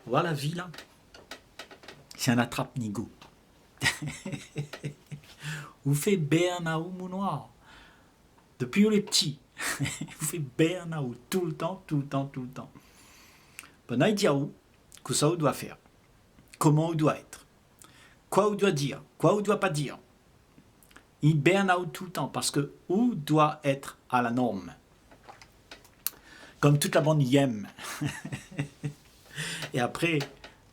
Voilà la vie là. C'est un attrape-nigo. Vous faites burn-out, mon noir. Depuis où les petits. Vous faites burn-out tout le temps, tout le temps, tout le temps. Ben, il dit à où que ça, on doit faire. Comment on doit être. Quoi on doit dire. Quoi on doit pas dire. Il burn-out tout le temps parce que où doit être à la norme. Comme toute la bande y aime. Et après,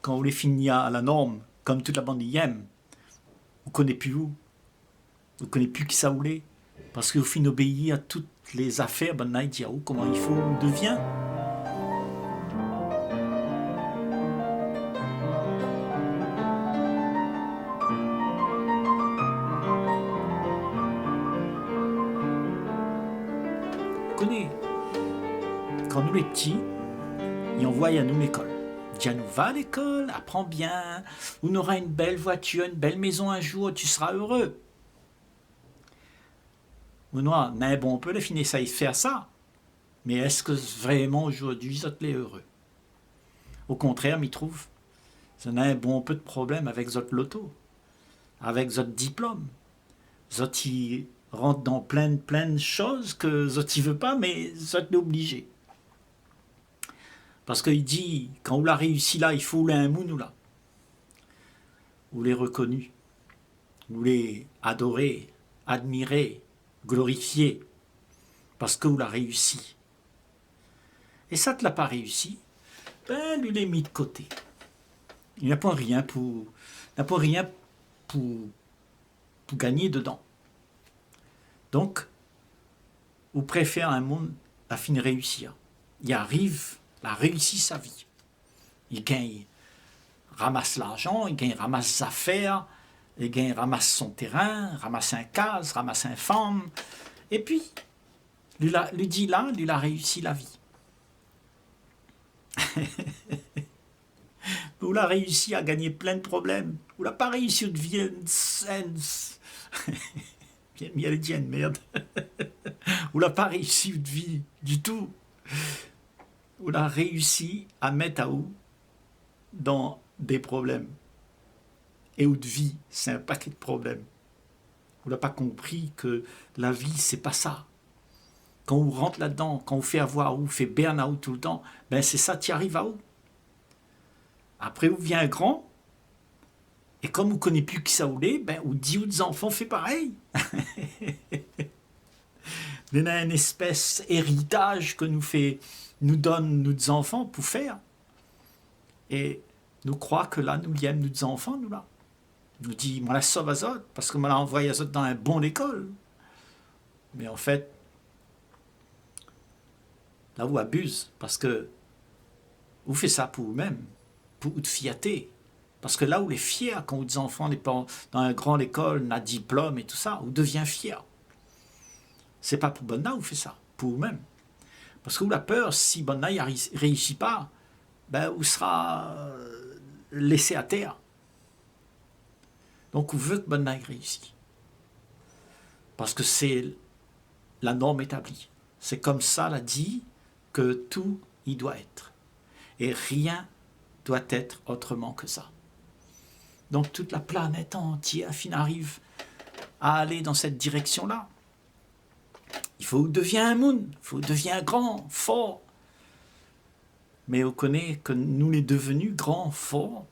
quand on les finit à la norme, comme toute la bande y aime, vous ne connaissez plus où. Vous ne connaissez plus qui ça voulait. Parce que vous finissez d'obéir à toutes les affaires, ben là, il dit comment il faut, on devient. Vous connaissez. Quand nous les petits, ils envoient à nous l'école. Dis à nous, va à l'école, apprends bien, on aura une belle voiture, une belle maison un jour, tu seras heureux. Noir, mais bon, on peut les finir ça et faire ça. Mais est-ce que vraiment aujourd'hui, vous êtes heureux? Au contraire, m'y trouve, ça n'a un bon peu de problème avec votre loto, avec votre diplôme. Zot y rentre dans plein de choses que Zot y veut pas, mais Zot est obligé. Parce qu'il dit, quand vous l'a réussi là, il faut vous un moun ou là. Vous l'avez reconnu, vous l'avez adoré, admiré, glorifié, parce que vous l'a réussi. Et ça ne l'a pas réussi, ben lui l'est mis de côté. Il n'a pas rien pour gagner dedans. Donc, vous préférez un monde à fin réussir. Il arrive à réussir sa vie. Il gagne, ramasse l'argent, il gagne, ramasse ses affaires, il gagne, ramasse son terrain, ramasse un case, ramasse une femme. Et puis, lui dit là, lui a réussi la vie. Vous l'a réussi à gagner plein de problèmes. Vous l'a pas réussi à devenir sens. Merde. Vous l'a pas réussi de vie du tout. Vous l'a réussi à mettre à où dans des problèmes. Et où de vie, c'est un paquet de problèmes. Vous n'avez pas compris que la vie, c'est pas ça. Quand vous rentre là-dedans, quand vous fait avoir ou vous fait burn-out tout le temps, ben c'est ça qui arrive à où. Après, vous vient un grand, et comme vous ne connaissez plus qui ça voulait, ben vous dit aux enfants, fait pareil. Il y a une espèce d'héritage que nous donne nos enfants pour faire. Et nous croyons que là, nous y aimons nos enfants, nous là. Nous dit, moi la sauve à Zot, parce que moi la envoie à Zot dans un bon école. Mais en fait, là vous abusez, parce que vous faites ça pour vous-même, pour vous fiater. Parce que là où les fiers, quand vos enfants n'est pas dans une grande école, n'a diplôme et tout ça, vous devenez fier. C'est pas pour Bonna vous faites ça, pour vous-même. Parce que vous la peur, si Bonna ne réussit pas, ben vous sera laissé à terre. Donc, on veut que Bonna réussisse. Parce que c'est la norme établie. C'est comme ça, l'a dit, que tout y doit être. Et rien doit être autrement que ça. Donc, toute la planète entière arrive à aller dans cette direction-là. Il faut devenir un monde, il faut devenir grand, fort. Mais on connaît que nous les devenus grands, forts,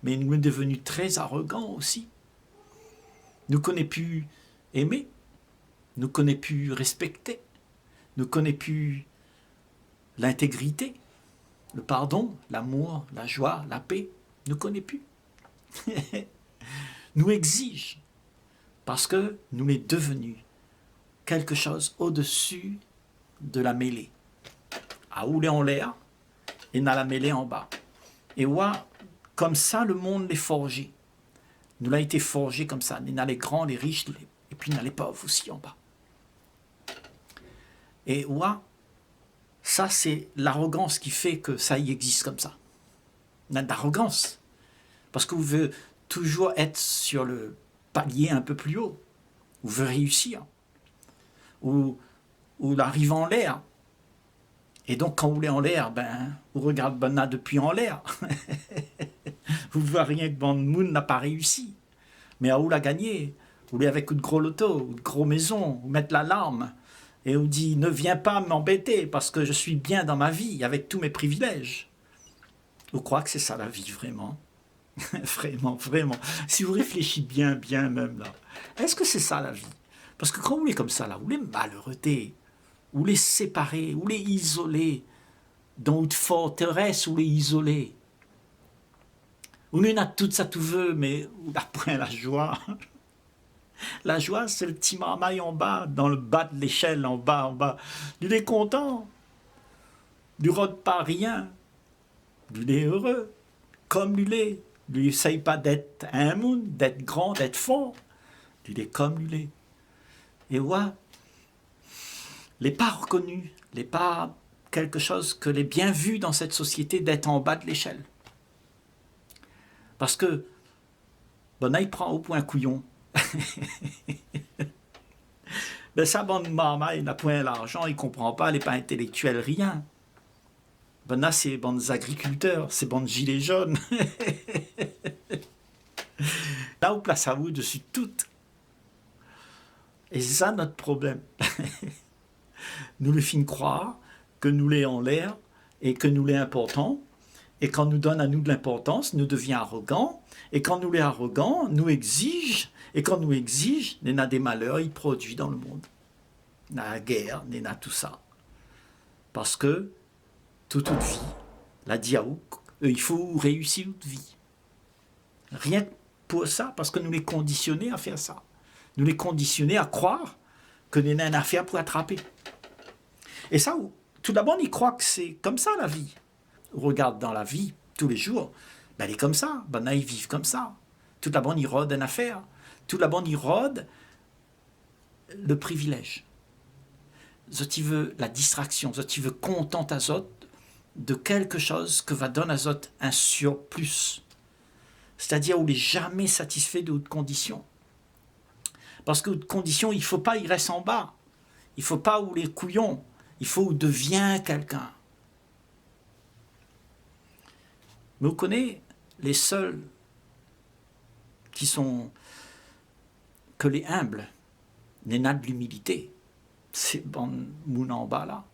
mais nous sommes devenus très arrogants aussi. Nous ne connaissons plus aimer, nous ne connaissons plus respecter, nous ne connaissons plus l'intégrité, le pardon, l'amour, la joie, la paix. Nous ne connaissons plus. Nous exige parce que nous sommes devenus quelque chose au-dessus de la mêlée. À rouler en l'air et dans la mêlée en bas. Et voilà, comme ça, le monde est forgé. Nous l'a été forgé comme ça. Il y a les grands, les riches, et puis il y a les pauvres aussi en bas. Et voilà, ça c'est l'arrogance qui fait que ça y existe comme ça. Il y a de l'arrogance. Parce que vous voulez toujours être sur le palier un peu plus haut. Vous voulez réussir. Ou l'arrive en l'air. Et donc, quand vous l'êtes en l'air, ben, vous regardez Bonna depuis en l'air. Vous voyez rien que Ban Moon n'a pas réussi. Mais à où l'a gagné? Vous l'êtes avec une gros loto, une gros maison, vous mettez l'alarme et vous dit ne viens pas m'embêter parce que je suis bien dans ma vie avec tous mes privilèges. Vous croyez que c'est ça la vie vraiment? Vraiment, vraiment. Si vous réfléchissez bien, bien même là, est-ce que c'est ça la vie? Parce que quand vous êtes comme ça là, vous les malheuretés, vous les séparez, vous les isolez, dans une forteresse, vous les isolez. Vous n'en avez tout ça tout veut, mais vous n'avez point la joie. La joie, c'est le petit marmaille en bas, dans le bas de l'échelle, en bas, en bas. Il est content. Il ne rôde pas rien. Il est heureux, comme il est. Il n'essaye pas d'être un monde, d'être grand, d'être fort. Il est comme il est. Et ouais, il n'est pas reconnu, il n'est pas quelque chose que les bien vu dans cette société d'être en bas de l'échelle. Parce que, bon, là, il prend au point couillon. Ben, ça, bonne maman, il n'a point l'argent, il ne comprend pas, il n'est pas intellectuel, rien. Ben là, c'est bonnes agriculteurs, c'est bonnes gilets jaunes. Là, où place à vous dessus toutes. Et c'est ça notre problème. Nous le fin croire que nous l'est en l'air et que nous l'est important. Et quand nous donne à nous de l'importance, nous devient arrogant. Et quand nous l'est arrogant, nous exige. Et quand nous exige, il y a des malheurs, il produit dans le monde. Il y a la guerre, il y a tout ça. Parce que toute vie, la diaouk, il faut réussir toute vie. Rien que pour ça, parce que nous les conditionnés à faire ça. Nous les conditionnés à croire que nous avons une affaire pour attraper. Et ça, tout d'abord, ils croient que c'est comme ça la vie. On regarde dans la vie, tous les jours, ben, elle est comme ça. Ben, là, ils vivent comme ça. Tout d'abord, ils rôdent une affaire. Tout d'abord, ils rôdent le privilège. Zot, il veut la distraction. Zot, il veut contenter à Zot de quelque chose que va donner à Zot un surplus. C'est-à-dire où il n'est jamais satisfait de haute condition. Parce que haute condition, il ne faut pas y rester en bas. Il ne faut pas où les couillons. Il faut où devient quelqu'un. Mais vous connaissez les seuls qui sont que les humbles, les nains de l'humilité. C'est bon moun en bas là.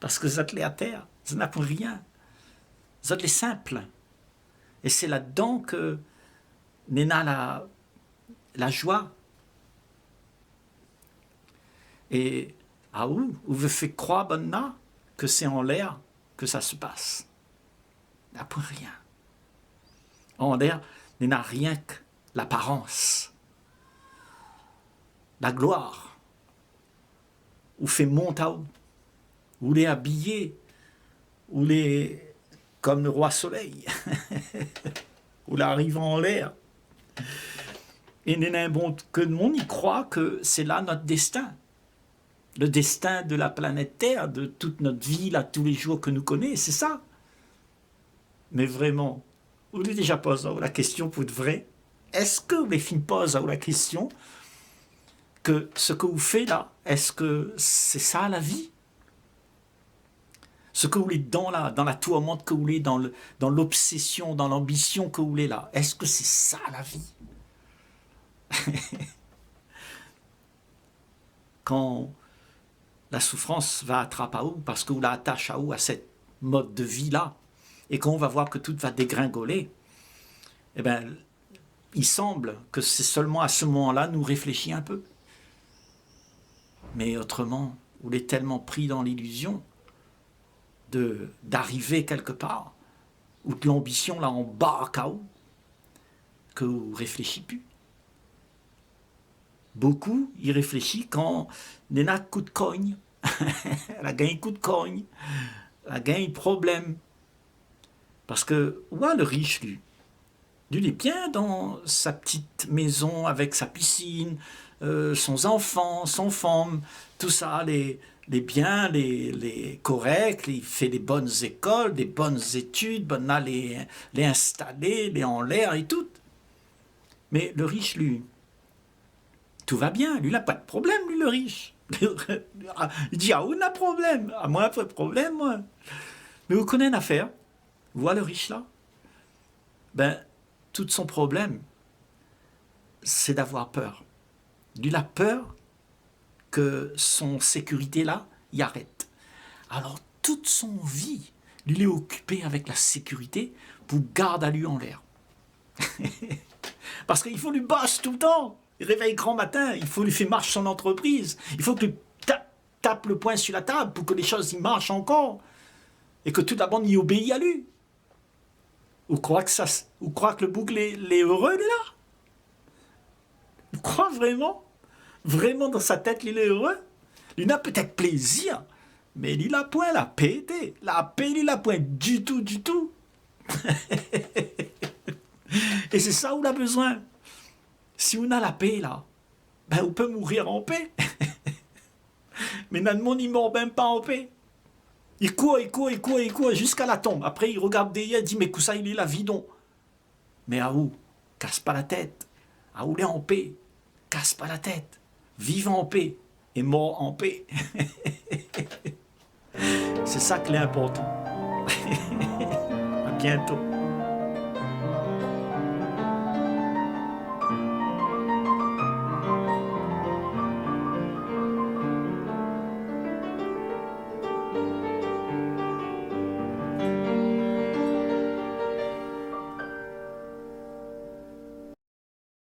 Parce que vous êtes les à terre, vous n'avez pour rien. Vous êtes les simples. Et c'est là-dedans que Néna la joie. Et à où vous faites croire Bonna que c'est en l'air que ça se passe. Il n'a pour rien. En l'air, il n'a rien que l'apparence. La gloire. Ou fait monter à où. Ou les habillés. Ou les comme le roi soleil. Ou l'arrivant en l'air. Et il n'est bon que le monde y croit que c'est là notre destin. Le destin de la planète Terre, de toute notre vie, là, tous les jours que nous connaissons, c'est ça. Mais vraiment, vous l'avez déjà posé la question pour de vrai. Est-ce que vous les filles posent la question que ce que vous faites là, est-ce que c'est ça la vie? Ce que vous voulez dans la tourmente que vous voulez, dans l'obsession, dans l'ambition que vous voulez là, est-ce que c'est ça la vie? Quand la souffrance va attraper à vous, parce que vous la attache à vous, à cette mode de vie-là, et qu'on va voir que tout va dégringoler, eh bien, il semble que c'est seulement à ce moment-là nous réfléchir un peu. Mais autrement, vous êtes tellement pris dans l'illusion d'arriver quelque part, ou de l'ambition là en bas à vous, que vous ne réfléchissez plus. Beaucoup y réfléchissent quand il y a un coup de cogne, elle a gagné un coup de cogne, elle a gagné un problème. Parce que, ouais, le riche, lui, il est bien dans sa petite maison avec sa piscine, son enfant, son femme, tout ça, les biens, les corrects, il fait des bonnes écoles, des bonnes études, ben là, les installer, les en l'air et tout. Mais le riche, lui, tout va bien, lui, il n'a pas de problème, lui, le riche. Il dit, ah, on a problème. Ah, moi, pas de problème, moi. Mais vous connaissez une affaire. Vous voyez le riche là? Ben, tout son problème, c'est d'avoir peur. Il a peur que son sécurité là, y arrête. Alors, toute son vie, il est occupé avec la sécurité pour garder à lui en l'air. Parce qu'il faut lui bosser tout le temps. Il réveille grand matin, il faut lui faire marcher son entreprise. Il faut que lui tape le poing sur la table pour que les choses y marchent encore. Et que tout d'abord, il obéit à lui. Vous croyez que le bouc est heureux, il est là? Vous croyez vraiment? Vraiment dans sa tête, il est heureux? Il a peut-être plaisir, mais il a point la paix. La paix, il a point du tout, du tout. Et c'est ça où on a besoin. Si on a la paix, là, ben on peut mourir en paix. Mais notre monde, il ne meurt même pas en paix. Il court jusqu'à la tombe. Après, il regarde derrière, il dit, mais ça, il est là, vidon. Mais à où? Casse pas la tête. À où il est en paix? Casse pas la tête. Vive en paix et mort en paix. C'est ça qui est important. À bientôt.